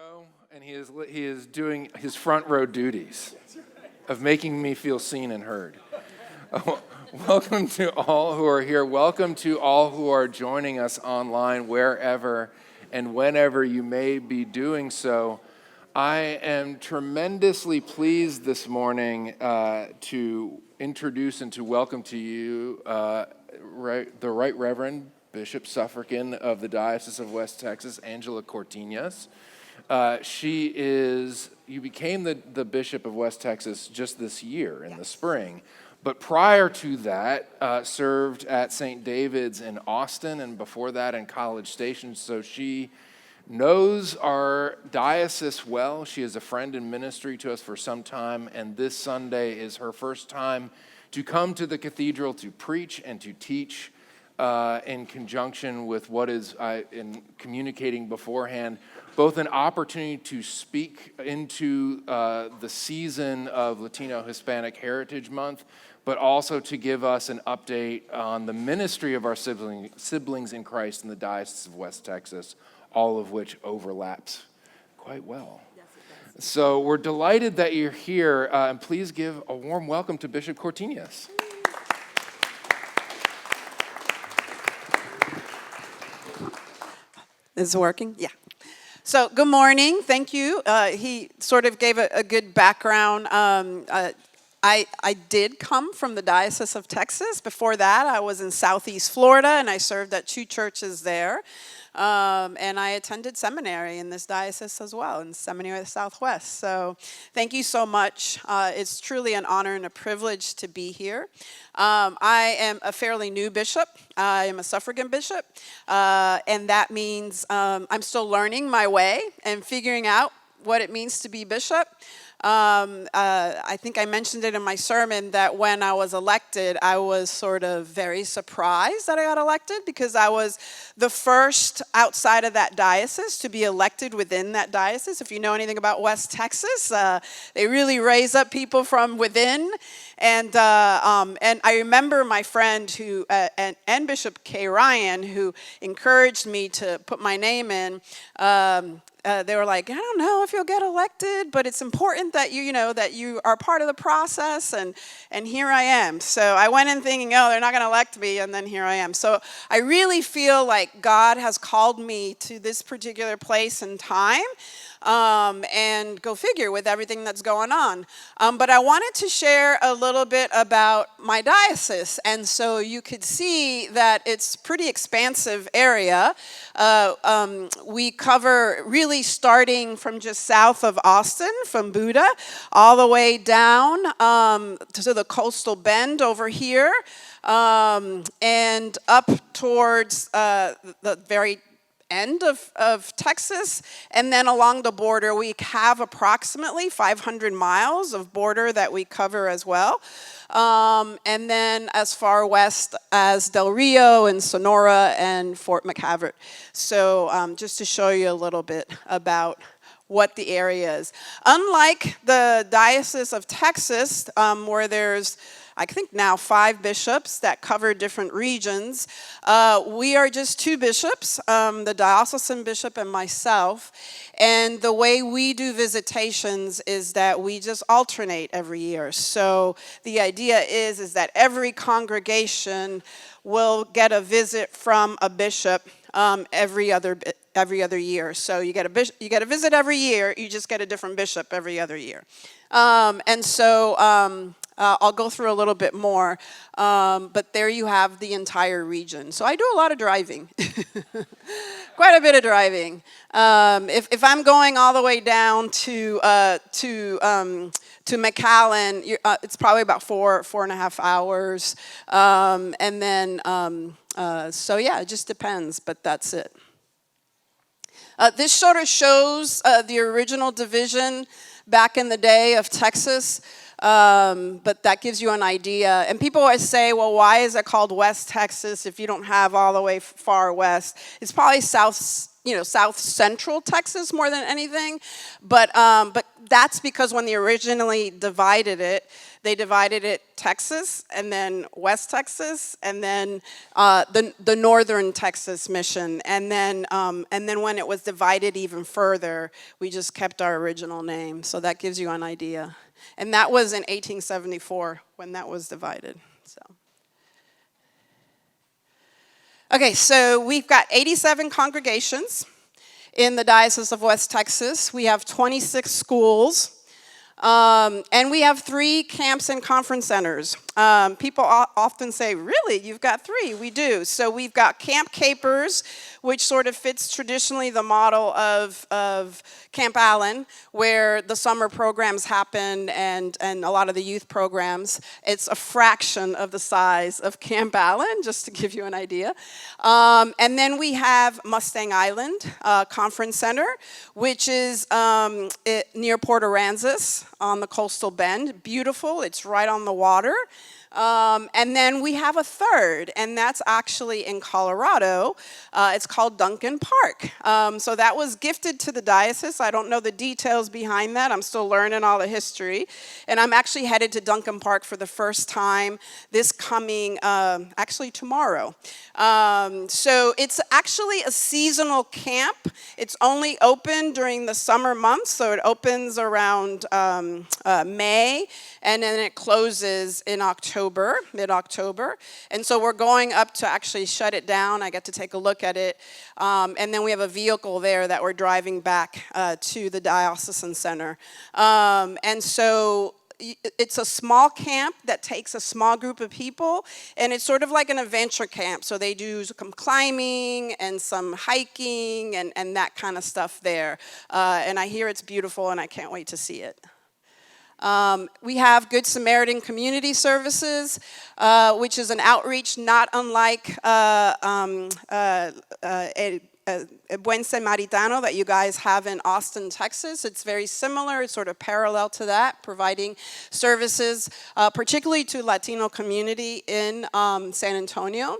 row, and he is doing his front row duties of making me feel seen and heard. Welcome to all who are here. Welcome to all who are joining us online, wherever and whenever you may be doing so. I am tremendously pleased this morning to introduce and to welcome to you the Right Reverend Bishop Suffragan of the Diocese of West Texas, Angela Cortiñas. You became the Bishop of West Texas just this year in the spring, but prior to that, served at St. David's in Austin, and before that in College Station, so she knows our diocese well. She is a friend in ministry to us for some time, and this Sunday is her first time to come to the Cathedral to preach and to teach in conjunction with what is, in communicating beforehand, both an opportunity to speak into the season of Latino Hispanic Heritage Month, but also to give us an update on the ministry of our siblings in Christ in the Diocese of West Texas, all of which overlaps quite well. Yes, it does. So we're delighted that you're here, and please give a warm welcome to Bishop Cortiñas. Is it working? Yeah. So good morning. Thank you. He sort of gave a good background. I did come from the Diocese of Texas. Before that, I was in Southeast Florida, and I served at 2 churches there. And I attended seminary in this diocese as well, in Seminary of the Southwest. So thank you so much. It's truly an honor and a privilege to be here. I am a fairly new bishop. I am a Suffragan bishop, and that means I'm still learning my way and figuring out what it means to be bishop. I think I mentioned it in my sermon that when I was elected, I was sort of very surprised that I got elected because I was the first outside of that diocese to be elected within that diocese. If you know anything about West Texas, they really raise up people from within. And I remember my friend and Bishop K. Ryan, who encouraged me to put my name in. They were like, I don't know if you'll get elected, but it's important that that you are part of the process, and here I am. So I went in thinking, oh, they're not going to elect me, and then here I am. So I really feel like God has called me to this particular place and time, and go figure with everything that's going on. But I wanted to share a little bit about my diocese, and so you could see that it's a pretty expansive area. We cover really starting from just south of Austin, from Buda, all the way down to the coastal bend over here, and up towards the very end of Texas, and then along the border we have approximately 500 miles of border that we cover as well, and then as far west as Del Rio and Sonora and Fort McCavert. So just to show you a little bit about what the area is. Unlike the Diocese of Texas, where there's I think now 5 bishops that cover different regions. We are just 2 bishops, the diocesan bishop and myself. And the way we do visitations is that we just alternate every year. So the idea is that every congregation will get a visit from a bishop every other year. So you get a visit every year. You just get a different bishop every other year. I'll go through a little bit more, but there you have the entire region. So I do a lot of driving, quite a bit of driving. If I'm going all the way down to McAllen, it's probably about 4.5 hours, and then it just depends, but that's it. This sort of shows the original division back in the day of Texas. But that gives you an idea. And people always say, well, why is it called West Texas if you don't have all the way far west? It's probably south central Texas more than anything. But that's because when they originally divided it, they divided it Texas, and then West Texas, and then the Northern Texas mission. And then when it was divided even further, we just kept our original name. So that gives you an idea. And that was in 1874 when that was divided. So. Okay, so we've got 87 congregations in the Diocese of West Texas. We have 26 schools. And we have 3 camps and conference centers. People often say, really, you've got 3? We do. So we've got Camp Capers, which sort of fits traditionally the model of Camp Allen, where the summer programs happen and a lot of the youth programs. It's a fraction of the size of Camp Allen, just to give you an idea. And then we have Mustang Island Conference Center, which is near Port Aransas on the coastal bend. Beautiful. It's right on the water. And then we have a third, and that's actually in Colorado. It's called Duncan Park. So that was gifted to the diocese. I don't know the details behind that. I'm still learning all the history. And I'm actually headed to Duncan Park for the first time this coming, actually tomorrow. So it's actually a seasonal camp. It's only open during the summer months, so it opens around May, and then it closes in October, mid-October. And so we're going up to actually shut it down. I get to take a look at it. And then we have a vehicle there that we're driving back to the diocesan center. And so it's a small camp that takes a small group of people, and it's sort of like an adventure camp. So they do some climbing and some hiking and that kind of stuff there. And I hear it's beautiful, and I can't wait to see it. We have Good Samaritan Community Services, which is an outreach not unlike Buen Samaritano that you guys have in Austin, Texas. It's very similar. It's sort of parallel to that, providing services, particularly to Latino community in San Antonio.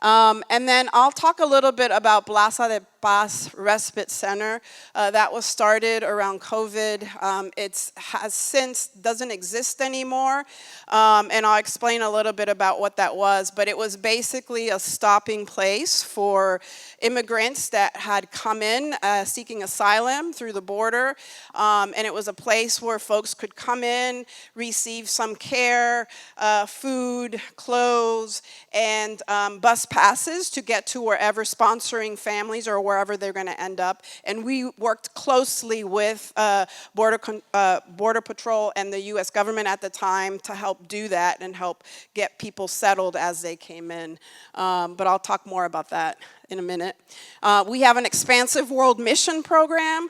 And then I'll talk a little bit about Plaza de Paz Respite Center. That was started around COVID. It has since doesn't exist anymore. And I'll explain a little bit about what that was. But it was basically a stopping place for immigrants that had come in seeking asylum through the border. And it was a place where folks could come in, receive some care, food, clothes, and bus passes to get to wherever sponsoring families or wherever they're going to end up. And we worked closely with Border Patrol and the U.S. government at the time to help do that and help get people settled as they came in. But I'll talk more about that in a minute. We have an expansive world mission program.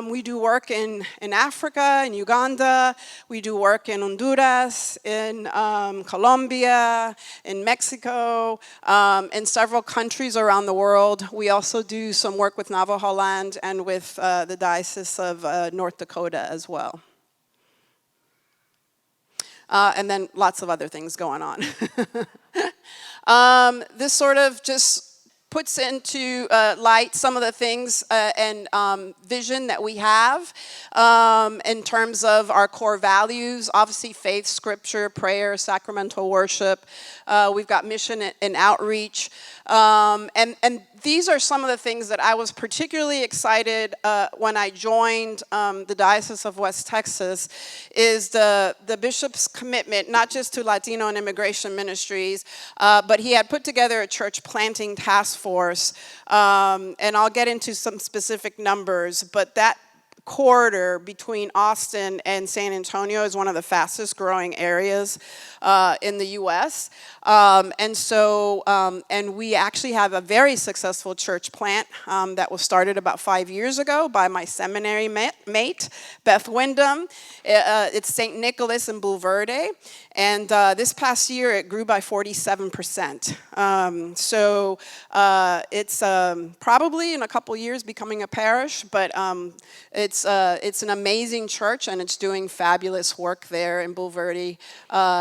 We do work in Africa, in Uganda. We do work in Honduras, in Colombia, in Mexico, in several countries around the world. We also do some work with Navajo Land and with the Diocese of North Dakota as well. And then lots of other things going on. This sort of just puts into light some of the things and vision that we have in terms of our core values. Obviously, faith, scripture, prayer, sacramental worship. We've got mission and outreach. And these are some of the things that I was particularly excited when I joined the Diocese of West Texas, is the bishop's commitment, not just to Latino and immigration ministries, but he had put together a church planting task force, and I'll get into some specific numbers, but that corridor between Austin and San Antonio is one of the fastest growing areas in the U.S. And we actually have a very successful church plant that was started about 5 years ago by my seminary mate, Beth Wyndham. It's St. Nicholas in Blue Verde. And this past year, it grew by 47%. It's probably in a couple years becoming a parish, but it's an amazing church, and it's doing fabulous work there in Bulverde,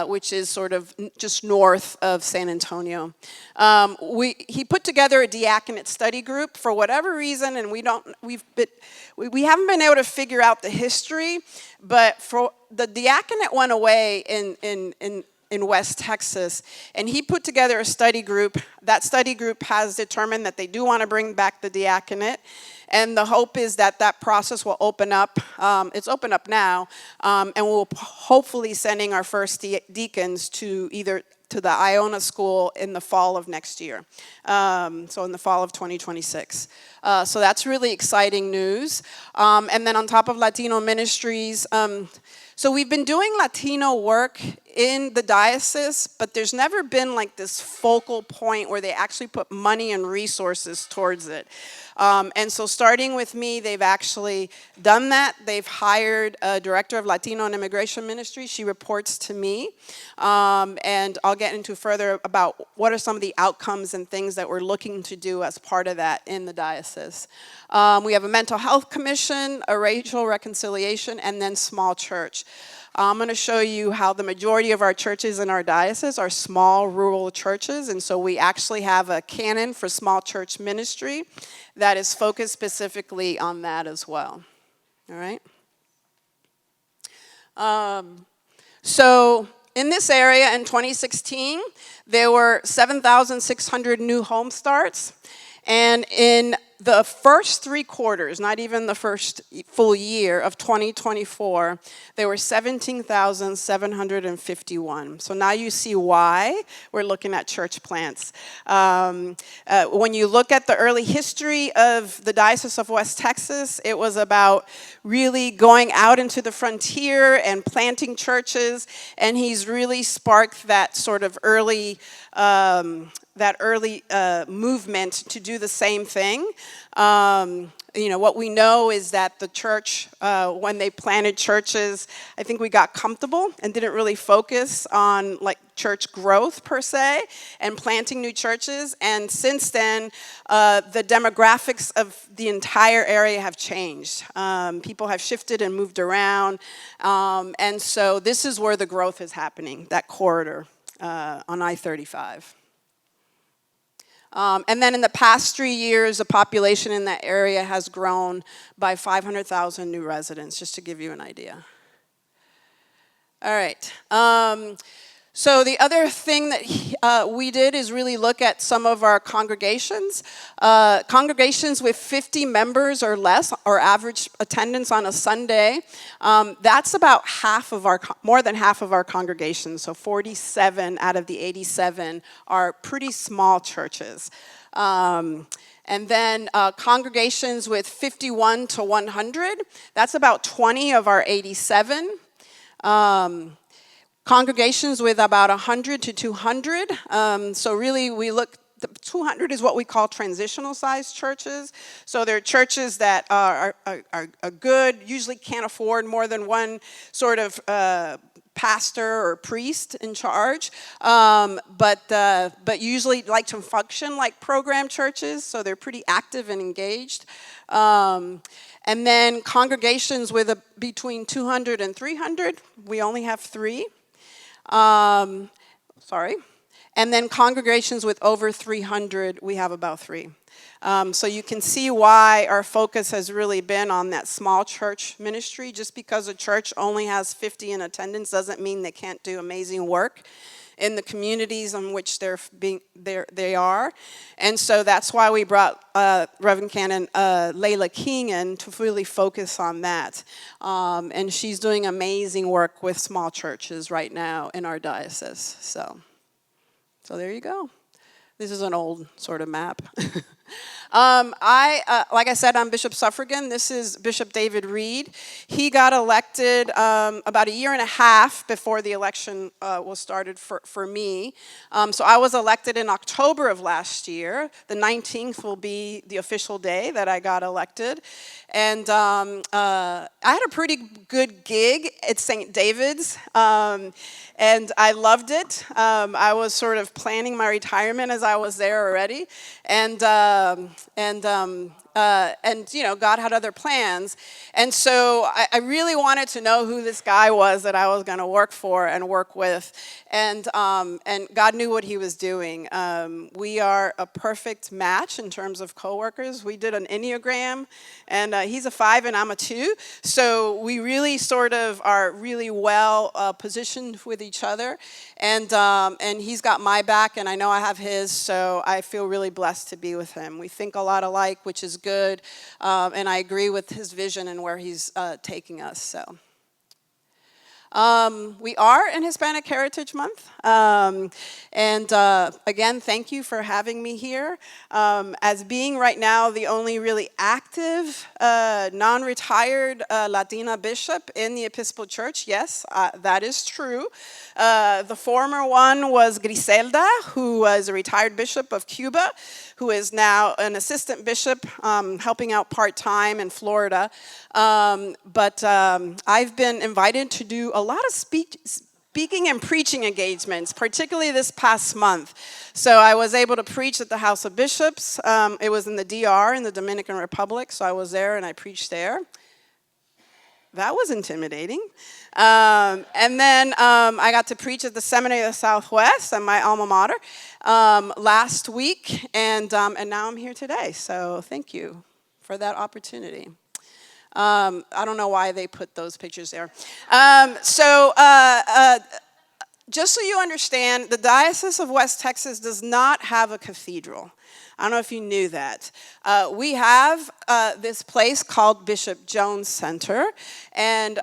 which is sort of just north of San Antonio. He put together a diaconate study group for whatever reason, and we haven't been able to figure out the history, but for the diaconate went away in West Texas, and he put together a study group. That study group has determined that they do want to bring back the diaconate, and the hope is that that process will open up. It's open up now, and we'll hopefully sending our first deacons to the Iona School in the fall of next year, so in the fall of 2026. So that's really exciting news. And then on top of Latino ministries, so we've been doing Latino work in the diocese, but there's never been like this focal point where they actually put money and resources towards it. And so starting with me, they've actually done that. They've hired a director of Latino and Immigration Ministry. She reports to me. And I'll get into further about what are some of the outcomes and things that we're looking to do as part of that in the diocese. We have a mental health commission, a racial reconciliation, and then small church. I'm going to show you how the majority of our churches in our diocese are small rural churches, and so we actually have a canon for small church ministry that is focused specifically on that as well. All right? So in this area in 2016, there were 7,600 new home starts, and in the first 3 quarters, not even the first full year of 2024, there were 17,751. So now you see why we're looking at church plants. When you look at the early history of the Diocese of West Texas, it was about really going out into the frontier and planting churches, and he's really sparked that sort of early movement to do the same thing. What we know is that the church, when they planted churches, I think we got comfortable and didn't really focus on like church growth per se and planting new churches. And since then, the demographics of the entire area have changed. People have shifted and moved around. And so this is where the growth is happening, that corridor on I-35. And then in the past 3 years, the population in that area has grown by 500,000 new residents, just to give you an idea. All right. So the other thing that we did is really look at some of our congregations. Congregations with 50 members or less, or average attendance on a Sunday, that's about more than half of our congregations. So 47 out of the 87 are pretty small churches. And then congregations with 51 to 100, that's about 20 of our 87. Congregations with about 100 to 200. So really we look, 200 is what we call transitional sized churches. So they're churches that are good, usually can't afford more than one sort of pastor or priest in charge, but usually like to function like program churches, so they're pretty active and engaged. And then congregations with between 200 and 300, we only have 3. And then congregations with over 300, we have about 3. So you can see why our focus has really been on that small church ministry. Just because a church only has 50 in attendance doesn't mean they can't do amazing work in the communities in which they are. And so that's why we brought Reverend Canon Layla King in to really focus on that. And she's doing amazing work with small churches right now in our diocese. So there you go. This is an old sort of map. Like I said, I'm Bishop Suffragan. This is Bishop David Reed. He got elected about a year and a half before the election was started for me. So I was elected in October of last year. The 19th will be the official day that I got elected. And I had a pretty good gig at St. David's. And I loved it. I was sort of planning my retirement as I was there already. And and God had other plans. And so I really wanted to know who this guy was that I was going to work for and work with. And God knew what he was doing. We are a perfect match in terms of coworkers. We did an Enneagram, and he's a 5 and I'm a 2. So we really sort of are really well positioned with each other. And he's got my back, and I know I have his, so I feel really blessed to be with him. We think a lot alike, which is good, and I agree with his vision and where he's taking us. So. We are in Hispanic Heritage Month, and again, thank you for having me here. As being right now the only really active, non-retired Latina bishop in the Episcopal Church, yes, that is true. The former one was Griselda, who was a retired bishop of Cuba, who is now an assistant bishop helping out part-time in Florida. But I've been invited to do a lot of speaking and preaching engagements, particularly this past month. So I was able to preach at the House of Bishops. It was in the DR, in the Dominican Republic, so I was there and I preached there. That was intimidating. And then I got to preach at the Seminary of the Southwest, at my alma mater, last week, and now I'm here today. So thank you for that opportunity. I don't know why they put those pictures there. Just so you understand, the Diocese of West Texas does not have a cathedral. I don't know if you knew that. We have this place called Bishop Jones Center, and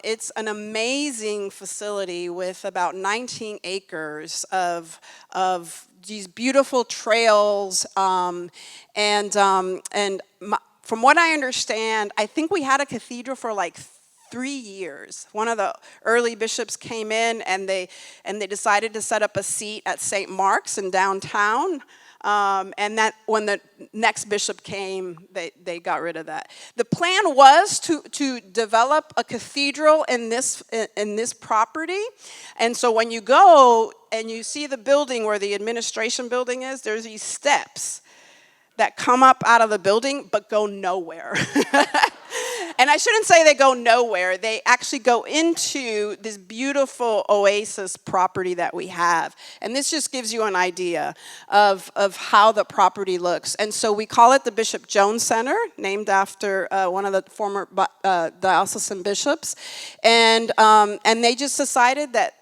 it's an amazing facility with about 19 acres of these beautiful trails, from what I understand, I think we had a cathedral for like 3 years. One of the early bishops came in and they decided to set up a seat at St. Mark's in downtown. And that when the next bishop came, they got rid of that. The plan was to develop a cathedral in this property. And so when you go and you see the building where the administration building is, there's these steps that come up out of the building but go nowhere. And I shouldn't say they go nowhere. They actually go into this beautiful oasis property that we have. And this just gives you an idea of how the property looks. And so we call it the Bishop Jones Center, named after one of the former diocesan bishops. And they just decided that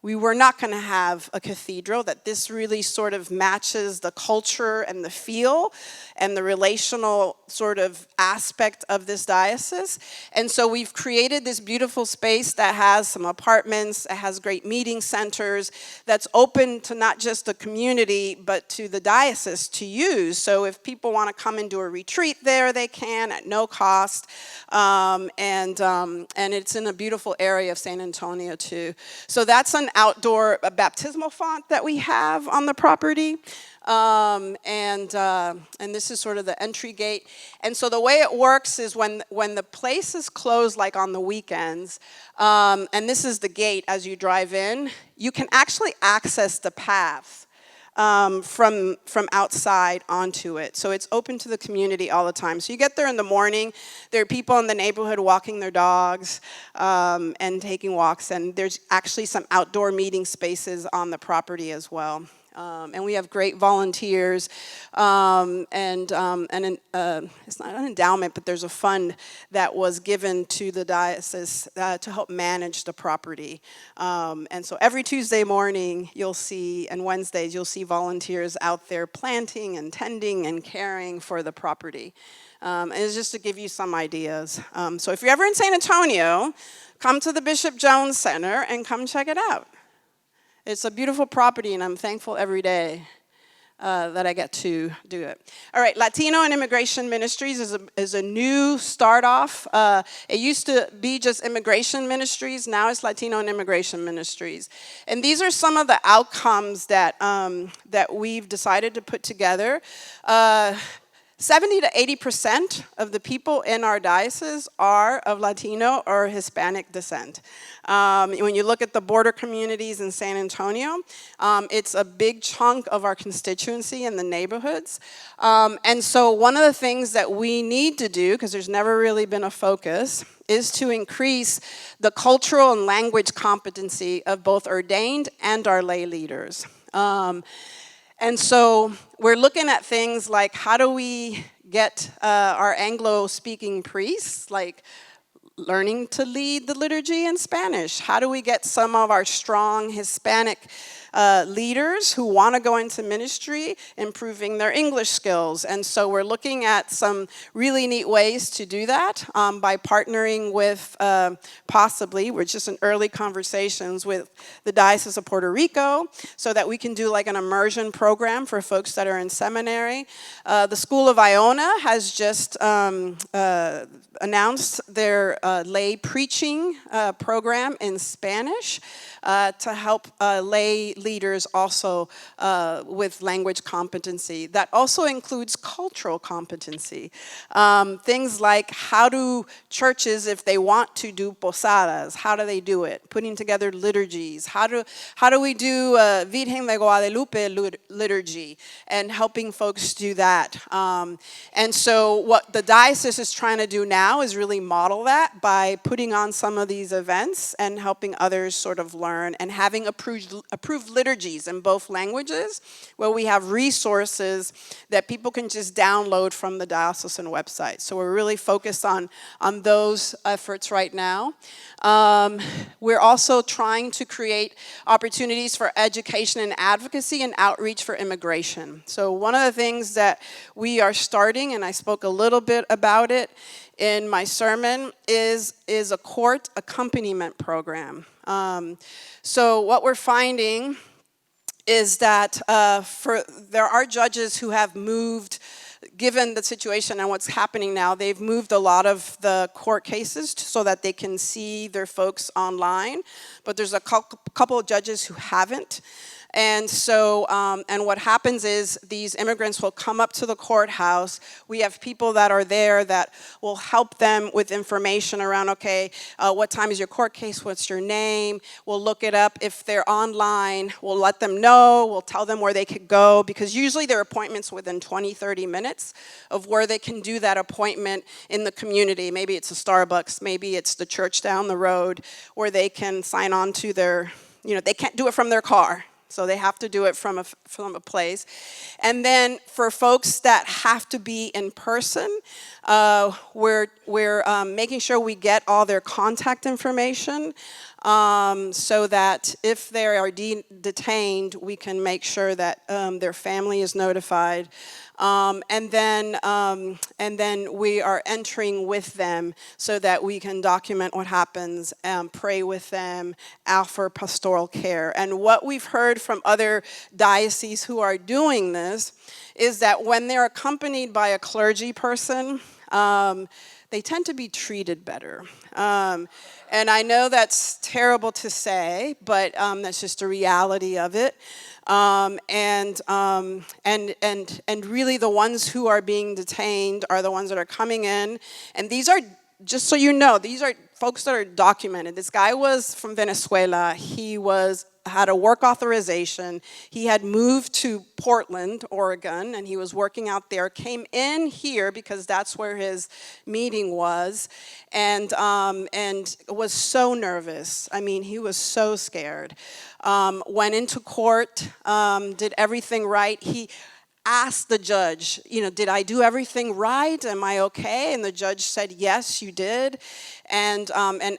we were not going to have a cathedral, that this really sort of matches the culture and the feel and the relational sort of aspect of this diocese. And so we've created this beautiful space that has some apartments, it has great meeting centers, that's open to not just the community, but to the diocese to use. So if people want to come and do a retreat there, they can at no cost. And it's in a beautiful area of San Antonio too. So that's an outdoor baptismal font that we have on the property. And this is sort of the entry gate. And so the way it works is when the place is closed, like on the weekends, and this is the gate as you drive in, you can actually access the path from outside onto it. So it's open to the community all the time. So you get there in the morning, there are people in the neighborhood walking their dogs and taking walks, and there's actually some outdoor meeting spaces on the property as well. And we have great volunteers, it's not an endowment, but there's a fund that was given to the diocese to help manage the property. And so every Tuesday morning and Wednesdays, you'll see volunteers out there planting and tending and caring for the property. And it's just to give you some ideas. So if you're ever in San Antonio, come to the Bishop Jones Center and come check it out. It's a beautiful property, and I'm thankful every day that I get to do it. All right, Latino and Immigration Ministries is a new start-off. It used to be just Immigration Ministries. Now it's Latino and Immigration Ministries. And these are some of the outcomes that we've decided to put together. 70 to 80% of the people in our diocese are of Latino or Hispanic descent. When you look at the border communities in San Antonio, it's a big chunk of our constituency in the neighborhoods. And so one of the things that we need to do, because there's never really been a focus, is to increase the cultural and language competency of both ordained and our lay leaders. And so we're looking at things like, how do we get our Anglo-speaking priests, like, learning to lead the liturgy in Spanish? How do we get some of our strong Hispanic leaders who want to go into ministry improving their English skills? And so we're looking at some really neat ways to do that by partnering with possibly, we're just in early conversations with the Diocese of Puerto Rico so that we can do like an immersion program for folks that are in seminary. The School of Iona has just announced their lay preaching program in Spanish to help lay leaders also with language competency. That also includes cultural competency. Things like, how do churches, if they want to do posadas, how do they do it? Putting together liturgies. How do we do Virgen de Guadalupe liturgy, and helping folks do that. And so what the diocese is trying to do now is really model that by putting on some of these events and helping others sort of learn, and having approved liturgies in both languages, where we have resources that people can just download from the diocesan website. So we're really focused on those efforts right now. We're also trying to create opportunities for education and advocacy and outreach for immigration. So one of the things that we are starting, and I spoke a little bit about it in my sermon, is a court accompaniment program. So what we're finding is that there are judges who have moved, given the situation and what's happening now, they've moved a lot of the court cases so that they can see their folks online. But there's a couple of judges who haven't. And so, and what happens is these immigrants will come up to the courthouse. We have people that are there that will help them with information around, okay, what time is your court case? What's your name? We'll look it up. If they're online, we'll let them know. We'll tell them where they could go, because usually there are appointments within 20, 30 minutes of where they can do that appointment in the community. Maybe it's a Starbucks, maybe it's the church down the road, where they can sign on to their, they can't do it from their car. So they have to do it from a place. And then for folks that have to be in person, we're making sure we get all their contact information so that if they are detained, we can make sure that their family is notified. And then we are entering with them so that we can document what happens, pray with them, offer pastoral care. And what we've heard from other dioceses who are doing this is that when they're accompanied by a clergy person, they tend to be treated better. And I know that's terrible to say, but that's just a reality of it. And really the ones who are being detained are the ones that are coming in. And these are, just so you know, these are folks that are documented. This guy was from Venezuela. He had a work authorization. He had moved to Portland, Oregon, and he was working out there, came in here because that's where his meeting was, and was so nervous. I mean, he was so scared. Went into court, did everything right. He asked the judge, did I do everything right? Am I okay? And the judge said, yes, you did. And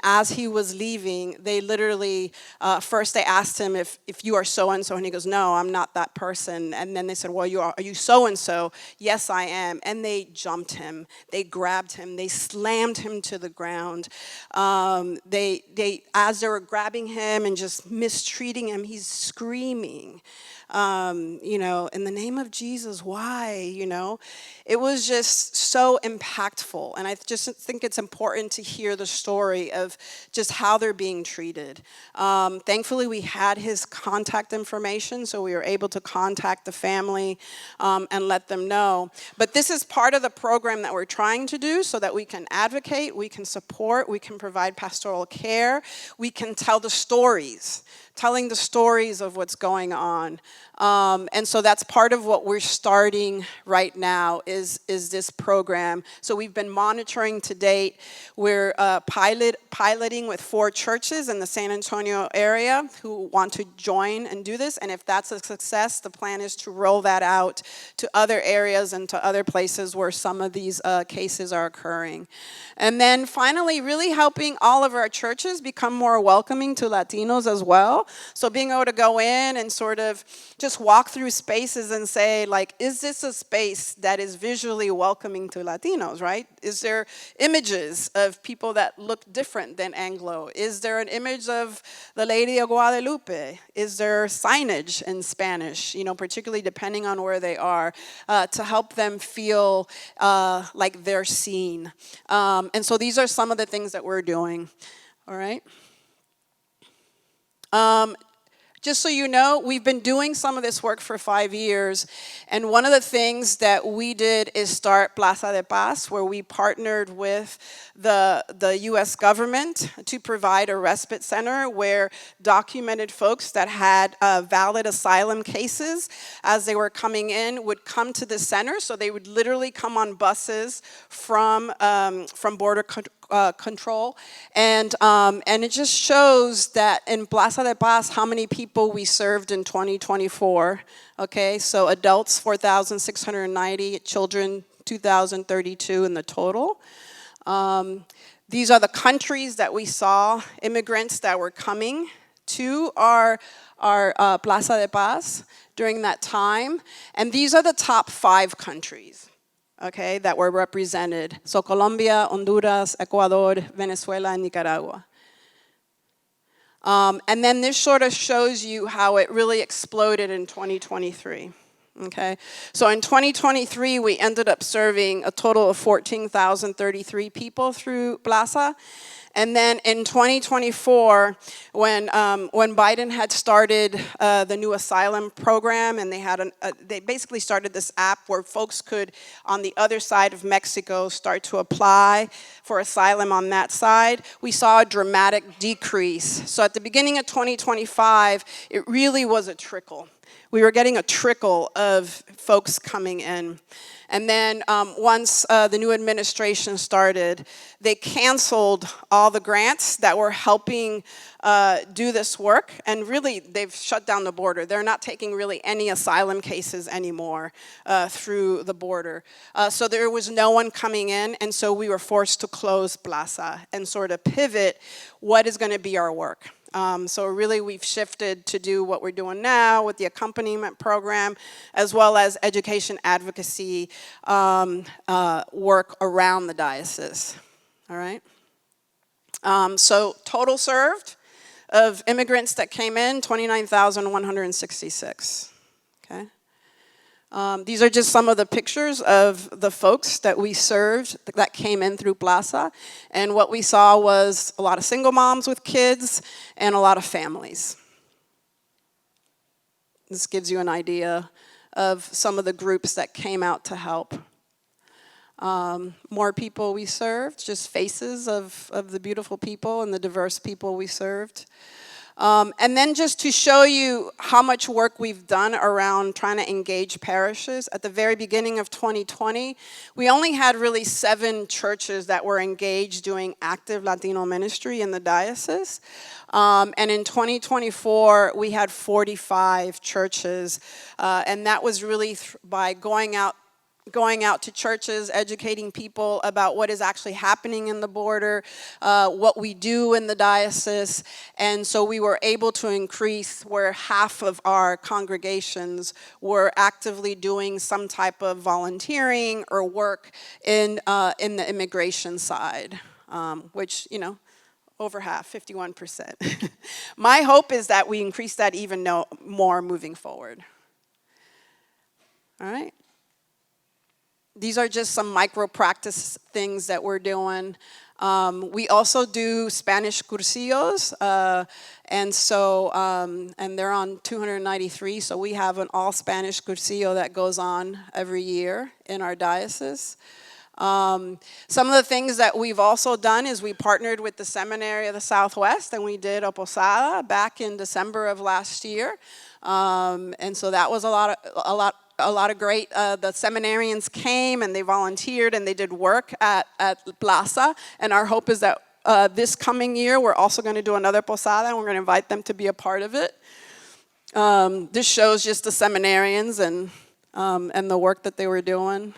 as he was leaving, they literally, first they asked him if you are so-and-so, and he goes, no, I'm not that person. And then they said, well, are you so-and-so? Yes, I am. And they jumped him. They grabbed him. They slammed him to the ground. They as they were grabbing him and just mistreating him, he's screaming. In the name of Jesus, why, It was just so impactful. And I just think it's important to hear the story of just how they're being treated. Thankfully, we had his contact information, so we were able to contact the family and let them know. But this is part of the program that we're trying to do so that we can advocate, we can support, we can provide pastoral care, we can tell the stories, telling the stories of what's going on. And so that's part of what we're starting right now is this program. So we've been monitoring to date. We're piloting with 4 churches in the San Antonio area who want to join and do this. And if that's a success, the plan is to roll that out to other areas and to other places where some of these cases are occurring. And then finally, really helping all of our churches become more welcoming to Latinos as well. So being able to go in and sort of just walk through spaces and say, like, is this a space that is visually welcoming to Latinos, right? Is there images of people that look different than Anglo? Is there an image of the Lady of Guadalupe? Is there signage in Spanish, particularly depending on where they are, to help them feel like they're seen? And so these are some of the things that we're doing, all right? Just so you know, we've been doing some of this work for 5 years, and one of the things that we did is start Plaza de Paz, where we partnered with the U.S. government to provide a respite center where documented folks that had valid asylum cases as they were coming in would come to the center. So they would literally come on buses from border control, and it just shows that in Plaza de Paz how many people we served in 2024. Okay, so adults 4,690, children 2,032 in the total. These are the countries that we saw immigrants that were coming to our Plaza de Paz during that time, and these are the top 5 countries. Okay, that were represented. So Colombia, Honduras, Ecuador, Venezuela, and Nicaragua. And then this sort of shows you how it really exploded in 2023. Okay, so in 2023, we ended up serving a total of 14,033 people through Plaza. And then in 2024, when Biden had started the new asylum program, and they basically started this app where folks could, on the other side of Mexico, start to apply for asylum on that side, we saw a dramatic decrease. So at the beginning of 2025, it really was a trickle. We were getting a trickle of folks coming in. And then once the new administration started, they canceled all the grants that were helping do this work. And really, they've shut down the border. They're not taking really any asylum cases anymore through the border. So there was no one coming in, and so we were forced to close Plaza and sort of pivot what is going to be our work. So really we've shifted to do what we're doing now with the accompaniment program, as well as education advocacy work around the diocese, all right? So total served of immigrants that came in, 29,166, okay? These are just some of the pictures of the folks that we served that came in through Plaza. And what we saw was a lot of single moms with kids and a lot of families. This gives you an idea of some of the groups that came out to help. More people we served, just faces of the beautiful people and the diverse people we served. And then just to show you how much work we've done around trying to engage parishes, at the very beginning of 2020, we only had really 7 churches that were engaged doing active Latino ministry in the diocese. And in 2024, we had 45 churches. And that was really by going out to churches, educating people about what is actually happening in the border, what we do in the diocese. And so we were able to increase where half of our congregations were actively doing some type of volunteering or work in the immigration side, which, over half, 51%. My hope is that we increase that even more moving forward. All right. These are just some micro practice things that we're doing. We also do Spanish cursillos, and they're on 293, so we have an all-Spanish cursillo that goes on every year in our diocese. Some of the things that we've also done is we partnered with the Seminary of the Southwest, and we did a posada back in December of last year. And so that was a lot of great. The seminarians came and they volunteered and they did work at Plaza. And our hope is that this coming year we're also going to do another posada, and we're going to invite them to be a part of it. This shows just the seminarians and the work that they were doing.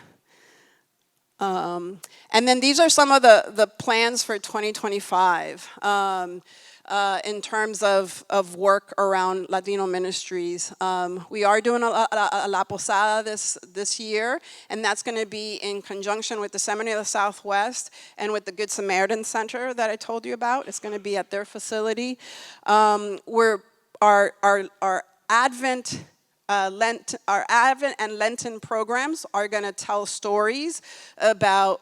And then these are some of the plans for 2025 in terms of work around Latino ministries. We are doing a La Posada this year, and that's going to be in conjunction with the Seminary of the Southwest and with the Good Samaritan Center that I told you about. It's going to be at their facility. Our Advent our Advent and Lenten programs are going to tell stories about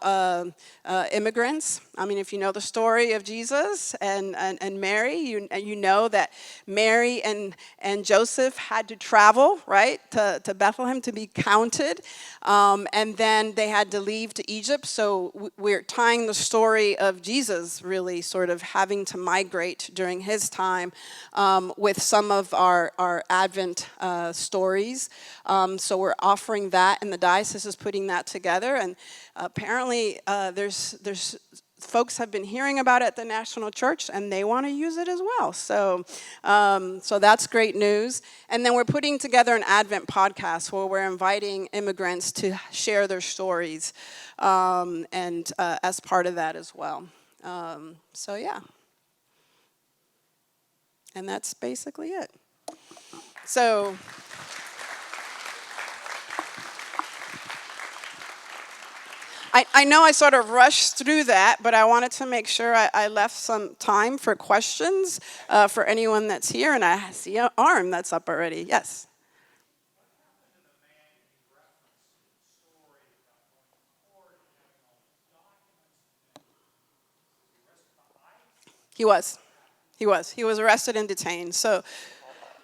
immigrants. I mean, if you know the story of Jesus and Mary, you know that Mary and Joseph had to travel, right, to Bethlehem to be counted, and then they had to leave to Egypt. So we're tying the story of Jesus really sort of having to migrate during his time with some of our Advent stories. So we're offering that, and the diocese is putting that together. And apparently there's folks have been hearing about it at the National Church, and they want to use it as well. So that's great news. And then we're putting together an Advent podcast where we're inviting immigrants to share their stories, and as part of that as well. So yeah. And that's basically it. So I know I sort of rushed through that, but I wanted to make sure I left some time for questions for anyone that's here, and I see an arm that's up already. Yes? He was arrested and detained. So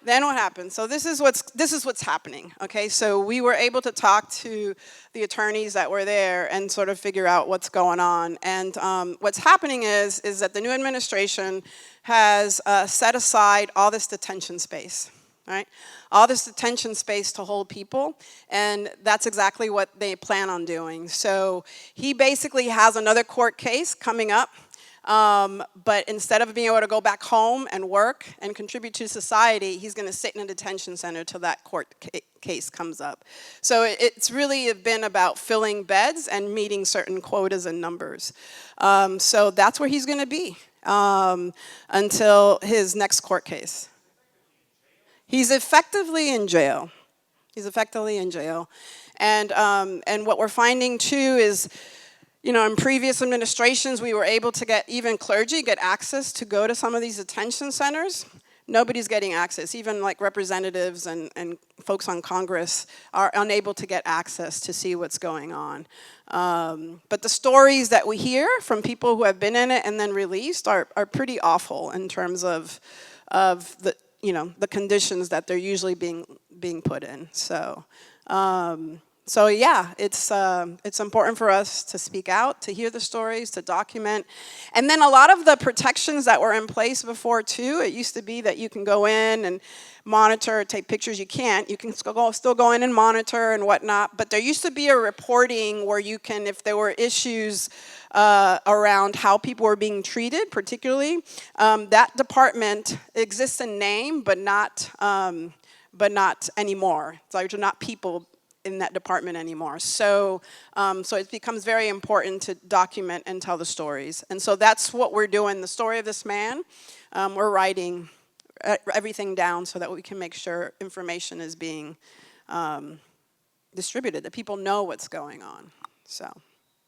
then what happened? So this is what's happening. Okay, so we were able to talk to the attorneys that were there and sort of figure out what's going on. And what's happening is that the new administration has set aside all this detention space, right? All this detention space to hold people, and that's exactly what they plan on doing. So he basically has another court case coming up. But instead of being able to go back home and work and contribute to society, he's going to sit in a detention center till that court case comes up. So it's really been about filling beds and meeting certain quotas and numbers. So that's where he's going to be until his next court case. He's effectively in jail. And what we're finding too is, you know, in previous administrations, we were able to get even clergy get access to go to some of these detention centers. Nobody's getting access. Even like representatives and folks on Congress are unable to get access to see what's going on. But the stories that we hear from people who have been in it and then released are pretty awful in terms of the, you know, the conditions that they're usually being put in. So yeah, it's important for us to speak out, to hear the stories, to document. And then a lot of the protections that were in place before too, it used to be that you can go in and monitor, take pictures. You can't. You can still go in and monitor and whatnot. But there used to be a reporting where you can, if there were issues around how people were being treated, particularly, that department exists in name, but not anymore. So there's not people in that department anymore. So it becomes very important to document and tell the stories. And so that's what we're doing. The story of this man, we're writing everything down so that we can make sure information is being distributed, that people know what's going on. So,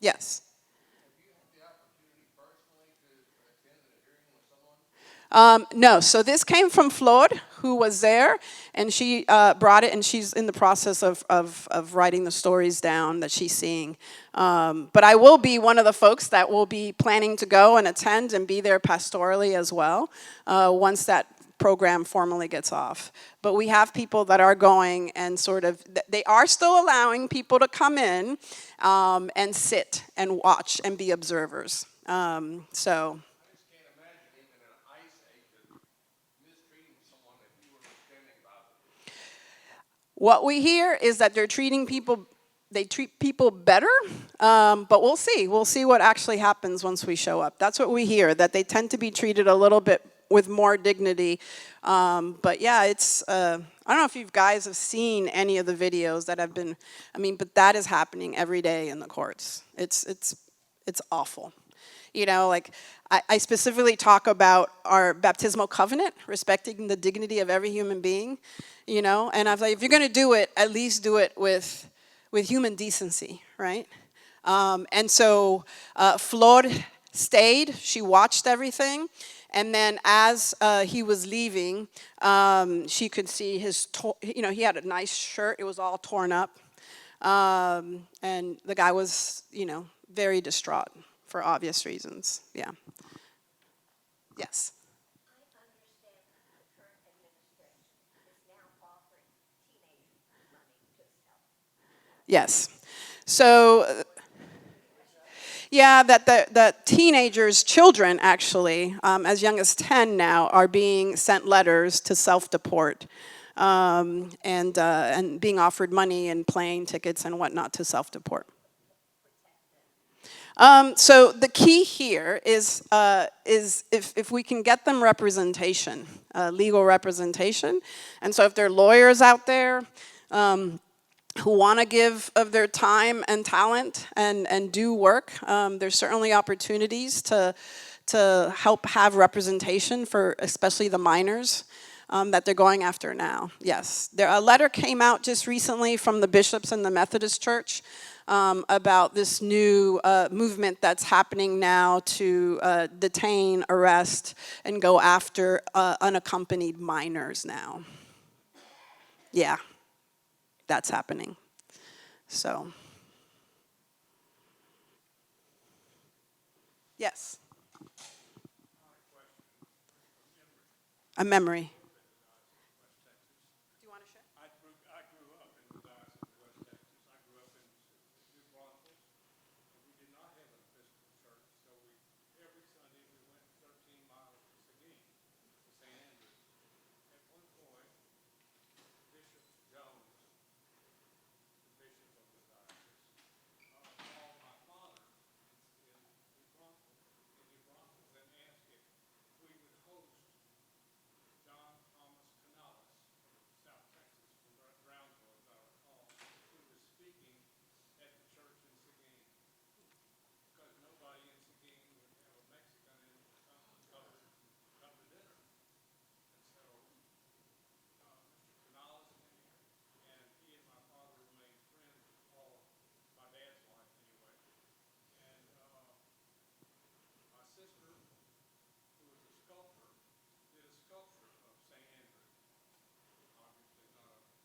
yes. Have you had the opportunity personally to attend a hearing with No, so this came from Flor, who was there, and she brought it, and she's in the process of writing the stories down that she's seeing. But I will be one of the folks that will be planning to go and attend and be there pastorally as well once that program formally gets off. But we have people that are going and sort of, they are still allowing people to come in and sit and watch and be observers. So. What we hear is that they treat people better, but we'll see. We'll see what actually happens once we show up. That's what we hear, that they tend to be treated a little bit with more dignity. But yeah, it's, I don't know if you guys have seen any of the videos that have been, but that is happening every day in the courts. It's awful. You know, like I specifically talk about our baptismal covenant, respecting the dignity of every human being, you know, and I was like, if you're going to do it, at least do it with human decency, right? And so Flor stayed, she watched everything, and then as he was leaving, she could see he had a nice shirt, it was all torn up, and the guy was, very distraught. For obvious reasons, yeah. Yes. I understand the current administration is now offering teenagers money to help. Yes. So, yeah, that teenagers, children actually, as young as 10 now, are being sent letters to self-deport and being offered money and plane tickets and whatnot to self-deport. So the key here is if we can get them representation, legal representation. And so if there are lawyers out there who want to give of their time and talent and do work, there's certainly opportunities to help have representation for especially the minors that they're going after now. Yes, a letter came out just recently from the bishops in the Methodist Church about this new movement that's happening now to detain, arrest, and go after unaccompanied minors now. Yeah, that's happening. So, yes. A memory. Do you want to share? I grew up in the Diocese of West Texas. I grew up in New Braunfels, and we did not have an Episcopal church, so every Sunday we went 13 miles to Seguin, to St. Andrews. At one point, Bishop Jones, the bishop of the diocese, called my father in New Braunfels, and asked if we would host John Thomas Canales from South Texas, from Brownsville, as I recall, who was speaking at the church in Seguin, because nobody in Seguin would have a Mexican come to dinner. And so Mr. Canales came, and he and my father remained friends all my dad's life anyway. And my sister, who was a sculptor, did a sculpture of St. Andrew. Obviously not a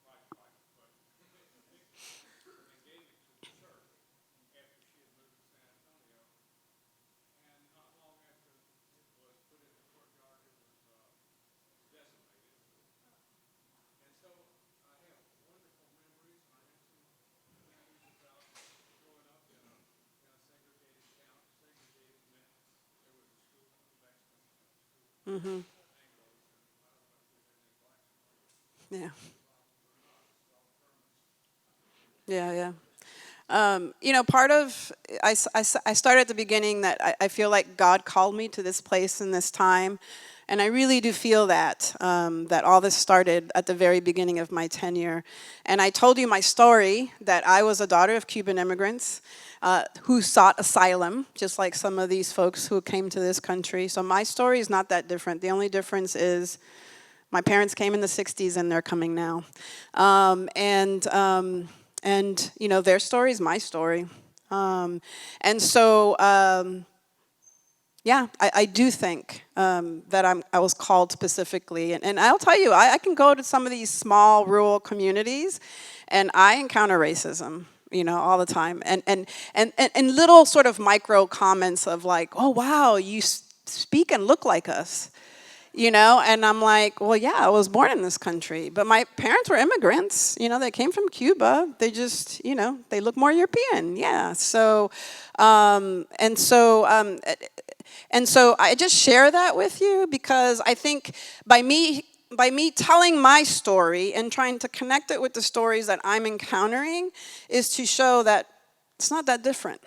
lifelike, but and gave it to the church after she had moved to San Antonio. And not long after it was put in the courtyard, it was decimated. And so I have wonderful memories, and I have some memories about growing up in a segregated town. Segregated meant there was a school, a Mexican school. Mm-hmm. Yeah. Yeah. Part of, I started at the beginning that I feel like God called me to this place and this time. And I really do feel that all this started at the very beginning of my tenure. And I told you my story, that I was a daughter of Cuban immigrants who sought asylum, just like some of these folks who came to this country. So my story is not that different. The only difference is my parents came in the 60s and they're coming now. Their story is my story. And so Yeah, I do think that I was called specifically. And I'll tell you, I can go to some of these small rural communities and I encounter racism, all the time. And little sort of micro comments of like, oh, wow, you speak and look like us. And I'm like, well, yeah, I was born in this country, but my parents were immigrants. They came from Cuba. They just, they look more European. Yeah. So, and so I just share that with you because I think by me telling my story and trying to connect it with the stories that I'm encountering is to show that it's not that different.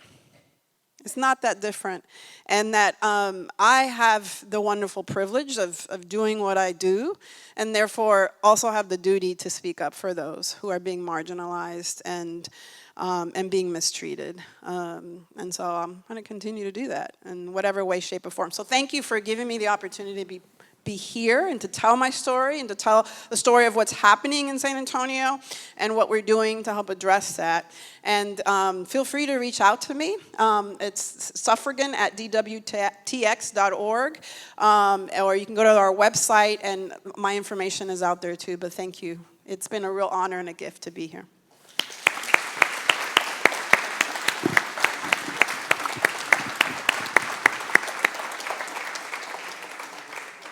It's not that different. And that I have the wonderful privilege of doing what I do, and therefore also have the duty to speak up for those who are being marginalized and being mistreated. And so I'm going to continue to do that in whatever way, shape, or form. So thank you for giving me the opportunity to be here and to tell my story and to tell the story of what's happening in San Antonio and what we're doing to help address that. And feel free to reach out to me. It's suffragan@dwtx.org, or you can go to our website, and my information is out there too. But thank you. It's been a real honor and a gift to be here.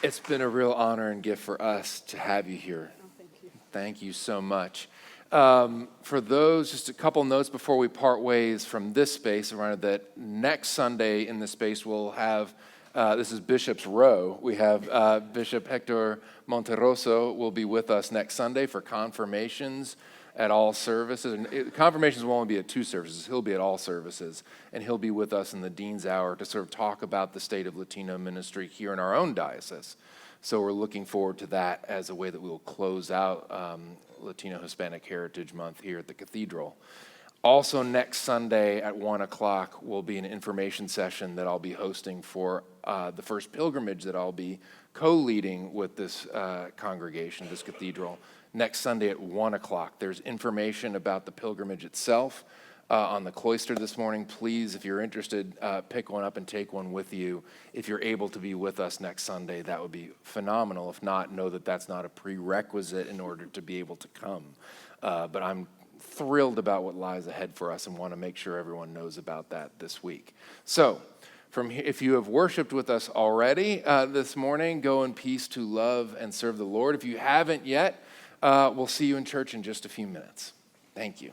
It's been a real honor and gift for us to have you here. Oh, thank you. Thank you so much. For those, just a couple notes before we part ways from this space, around that next Sunday in this space we'll have, this is Bishop's Row. We have Bishop Hector Monterroso will be with us next Sunday for confirmations at all services. And confirmations will only be at 2 services. He'll be at all services, and he'll be with us in the Dean's Hour to sort of talk about the state of Latino ministry here in our own diocese. So we're looking forward to that as a way that we will close out Latino Hispanic Heritage Month here at the Cathedral. Also next Sunday at 1 o'clock will be an information session that I'll be hosting for the first pilgrimage that I'll be co-leading with this congregation, this cathedral. Next Sunday at 1 o'clock. There's information about the pilgrimage itself on the cloister this morning. Please, if you're interested, pick one up and take one with you. If you're able to be with us next Sunday, that would be phenomenal. If not, know that that's not a prerequisite in order to be able to come. But I'm thrilled about what lies ahead for us and want to make sure everyone knows about that this week. So, from here, if you have worshiped with us already this morning, go in peace to love and serve the Lord. If you haven't yet, we'll see you in church in just a few minutes. Thank you.